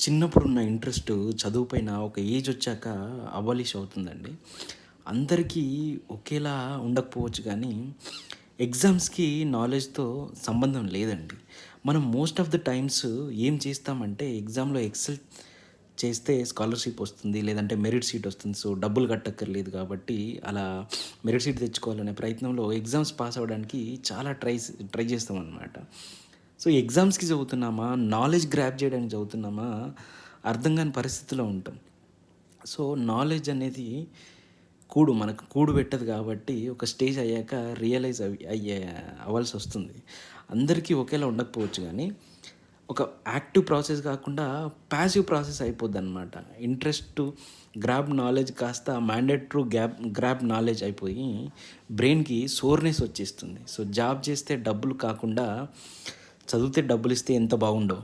చిన్నప్పుడున్న interest చదువు పైన ఒక ఏజ్ వచ్చాక అబాలిష్ అవుతుందండి. అందరికీ ఒకేలా ఉండకపోవచ్చు కానీ, ఎగ్జామ్స్‌కి నాలెడ్జ్‌తో సంబంధం లేదండి. మనం మోస్ట్ ఆఫ్ ద టైమ్స్ ఏం చేస్తామంటే, ఎగ్జామ్‌లో ఎక్సెల్ చేస్తే స్కాలర్‌షిప్ వస్తుంది. లేదంటే మెరిట్ సీట్ వస్తుంది. సో, డబ్బులు కట్టక్కర్లేదు కాబట్టి, అలా మెరిట్ సీట్ తెచ్చుకోవాలనే ప్రయత్నంలో ఎగ్జామ్స్ పాస్ అవ్వడానికి చాలా ట్రై చేస్తామనమాట. సో, ఎగ్జామ్స్‌కి చదువుతున్నామా? నాలెడ్జ్ గ్రాబ్ చేయడానికి చదువుతున్నామా? అర్థం కాని పరిస్థితిలో ఉంటాం. సో, నాలెడ్జ్ అనేది మనకు కూడు పెట్టదు కాబట్టి, ఒక స్టేజ్ అయ్యాక రియలైజ్ అవ్వాల్సొస్తుంది. అందరికీ ఒకేలా ఉండకపోవచ్చు గానీ, ఒక యాక్టివ్ ప్రాసెస్ కాకుండా పాసివ్ ప్రాసెస్ అయిపోద్దనమాట. ఇంట్రెస్ట్ టు గ్రాబ్ నాలెడ్జ్ కాస్త మ్యాండేట్ టు గ్రాబ్ నాలెడ్జ్ అయిపోయి, బ్రెయిన్‌కి సోర్‌నెస్ వచ్చేస్తుంది. సో, జాబ్ చేస్తే డబ్బులు కాకుండా, చదివితే డబ్బులిస్తే ఎంత బాగుండో.